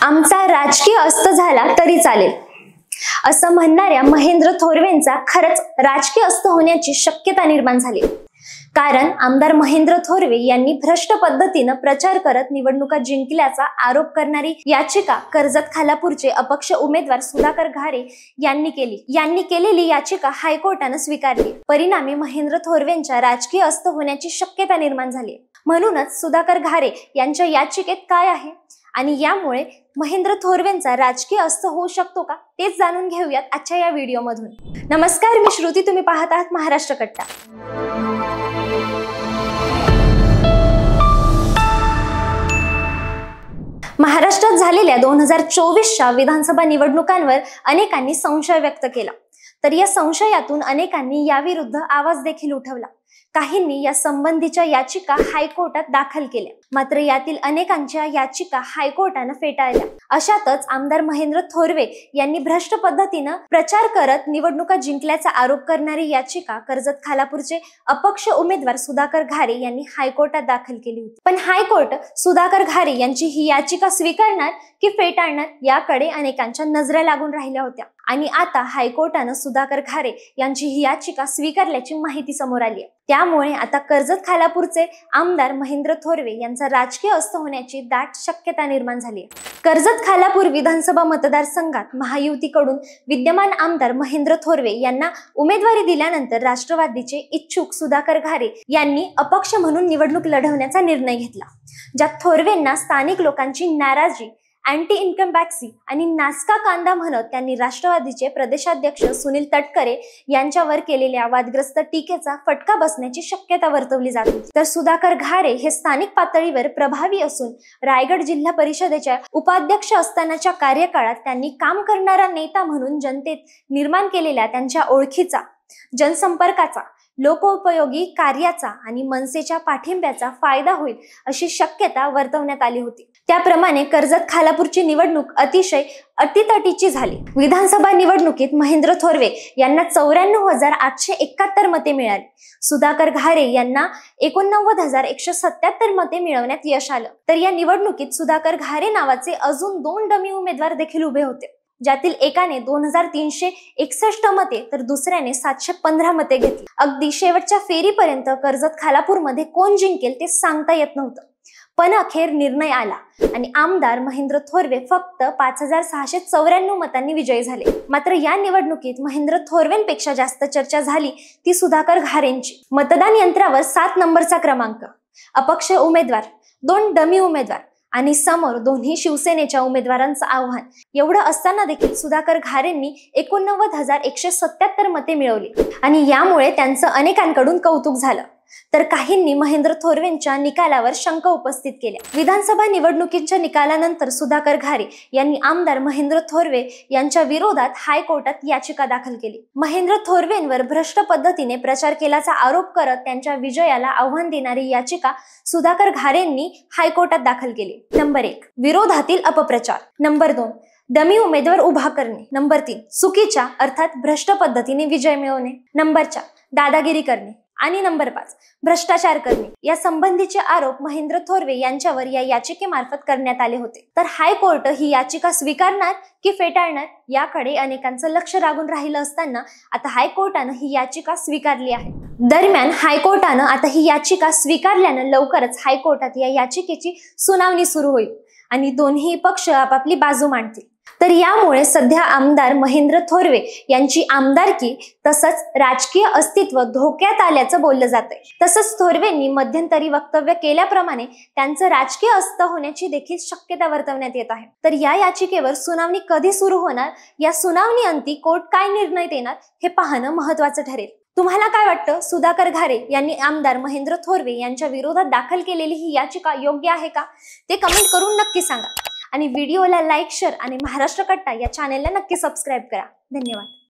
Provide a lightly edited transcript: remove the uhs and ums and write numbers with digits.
आमचा राजकीय अस्त झाला तरी चालेल असं म्हणणाऱ्या महेंद्र थोरवेंचा खरंच राजकीय अस्त होण्याची शक्यता निर्माण झाली। कारण आमदार महेंद्र थोरवे यांनी भ्रष्ट पद्धतीने प्रचार करत निवडणुका जिंकल्याचा आरोप करणारी याचिका कर्जत खालापूरचे अपक्ष उमेदवार सुधाकर घारे यांनी केलेली याचिका हायकोर्टाने स्वीकारली। परिणामी महेंद्र थोरवेंच्या राजकीय अस्त होण्याची शक्यता निर्माण झाली। म्हणूनच सुधाकर घारे यांच्या याचिकेत काय आहे आणि यामुळे महेंद्र थोरवेंचा राजकीय अस्त होऊ शकतो का तेच जाणून घेऊयात आजच्या या व्हिडिओमधून। नमस्कार, मी श्रुती, तुम्ही पाहत आहात महाराष्ट्र कट्टा। महाराष्ट्रात झालेल्या 2024च्या विधानसभा निवडणुकांवर अनेकांनी संशय व्यक्त केला, तर या संशयातून अनेकांनी याविरुद्ध आवाज देखील उठवला। काहींनी या संबंधीच्या याचिका हायकोर्टात दाखल केल्या, मात्र यातील अनेकांच्या याचिका हायकोर्टाने फेटाळल्या। अशातच आमदार महेंद्र थोरवे यांनी भ्रष्ट पद्धतीने प्रचार करत निवडणुका जिंकल्याचा आरोप करणारी याचिका कर्जत खालापूरचे अपक्ष उमेदवार सुधाकर घारे यांनी हायकोर्टात दाखल केली होती। पण हायकोर्ट सुधाकर घारे यांची ही याचिका स्वीकारणार की फेटाळणार याकडे अनेकांच्या नजरा लागून राहिल्या होत्या आणि आता हायकोर्टाने सुधाकर घारे यांची ही याचिका स्वीकारल्याची माहिती समोर आली आहे। त्यामुळे आता कर्जत खालापूरचे आमदार महेंद्र थोरवे यांचा राजकीय अस्त होण्याची दाट शक्यता निर्माण झाली आहे। कर्जत खालापूर विधानसभा मतदारसंघात महायुतीकडून विद्यमान आमदार महेंद्र थोरवे यांना उमेदवारी दिल्यानंतर राष्ट्रवादीचे इच्छुक सुधाकर घारे यांनी अपक्ष म्हणून निवडणूक लढवण्याचा निर्णय घेतला, ज्यात थोरवेंना स्थानिक लोकांची नाराजी, अँटी इन्कमबॅक्सी आणि नासका कांदा म्हणत त्यांनी राष्ट्रवादीचे प्रदेशाध्यक्ष सुनील तटकरे यांच्यावर केलेल्या वादग्रस्त टीकेचा फटका बसण्याची शक्यता वर्तवली जात होती। तर सुधाकर घारे हे स्थानिक पातळीवर प्रभावी असून रायगड जिल्हा परिषदेच्या उपाध्यक्ष असतानाच्या कार्यकाळात त्यांनी काम करणारा नेता म्हणून जनतेत निर्माण केलेल्या त्यांच्या ओळखीचा, जनसंपर्काचा, लोकोपयोगी कार्याचा आणि मनसेच्या पाठिंब्याचा फायदा होईल अशी शक्यता वर्तवण्यात आली होती। त्याप्रमाणे कर्जत खालापूरची निवडणूक अतिशय अटीतटीची झाली। विधानसभा निवडणुकीत महेंद्र थोरवे यांना 94,871 मते मिळाली। सुधाकर घारे यांना 89,177 मते मिळवण्यात यश आलं। तर या निवडणुकीत सुधाकर घारे नावाचे अजून 2 डमी उमेदवार देखील उभे होते, ज्यातील एकाने 2,361 मते तर दुसऱ्याने 715 मते घेतली। अगदी शेवटच्या फेरीपर्यंत कर्जत खालापूरमध्ये कोण जिंकेल ते सांगता येत नव्हतं, पण अखेर निर्णय आला आणि आमदार महेंद्र थोरवे फक्त 5,694 मतांनी विजयी झाले। मात्र या निवडणुकीत महेंद्र थोरवेंपेक्षा जास्त चर्चा झाली ती सुधाकर घारेंची। मतदान यंत्रावर 7 नंबरचा क्रमांक, अपक्ष उमेदवार, 2 डमी उमेदवार आणि समोर दोन्ही शिवसेनेच्या उमेदवारांचं आव्हान एवढं असताना देखील सुधाकर घारेंनी 89,177 मते मिळवली आणि यामुळे त्यांचं अनेकांकडून कौतुक झालं। तर काहींनी महेंद्र थोरवेंच्या निकालावर शंका उपस्थित केल्या। विधानसभा निवडणुकीच्या निकालानंतर सुधाकर घारे यांनी आमदार महेंद्र थोरवे यांच्या विरोधात हायकोर्टात याचिका दाखल केली। महेंद्र थोरवेंवर भ्रष्ट पद्धतीने प्रचार केल्याचा आरोप करत त्यांच्या विजयाला आव्हान देणारी याचिका सुधाकर घारेंनी हायकोर्टात दाखल केली। नंबर 1, विरोधातील अपप्रचार। नंबर 2, डमी उमेदवार उभा करणे। नंबर 3, चुकीच्या अर्थात भ्रष्ट पद्धतीने विजय मिळवणे। नंबर 4, दादागिरी करणे आणि नंबर 5, भ्रष्टाचार करणे या संबंधीचे आरोप महेंद्र थोरवे यांच्यावर या याचिकेमार्फत करण्यात आले होते। तर हायकोर्ट ही याचिका स्वीकारणार की फेटाळणार याकडे अनेकांचं लक्ष लागून राहिलं असताना आता हायकोर्टानं ही याचिका स्वीकारली आहे। दरम्यान हायकोर्टानं आता ही याचिका स्वीकारल्यानं लवकरच हायकोर्टात या याचिकेची सुनावणी सुरू होईल आणि दोन्ही पक्ष आपापली बाजू मांडतील। तर यामुळे सध्या आमदार महेंद्र थोरवे यांची आमदारकी तसंच राजकीय अस्तित्व धोक्यात आल्याचं बोललं जातंय। तसंच थोरवेंनी मध्यंतरी वक्तव्य केल्याप्रमाणे त्यांचं राजकीय अस्त होण्याची देखील शक्यता वर्तवण्यात येत आहे। तर या याचिकेवर सुनावणी कधी सुरू होणार, या सुनावणी अंती कोर्ट काय निर्णय देणार हे पाहणं महत्त्वाचं ठरेल। तुम्हाला काय वाटतं, सुधाकर घारे यांनी आमदार महेंद्र थोरवे यांच्या विरोधात दाखल केलेली ही याचिका योग्य आहे का ते कमेंट करून नक्की सांगा आणि व्हिडिओला लाईक, शेअर आणि महाराष्ट्र कट्टा या चॅनेलला नक्की सबस्क्राईब करा। धन्यवाद।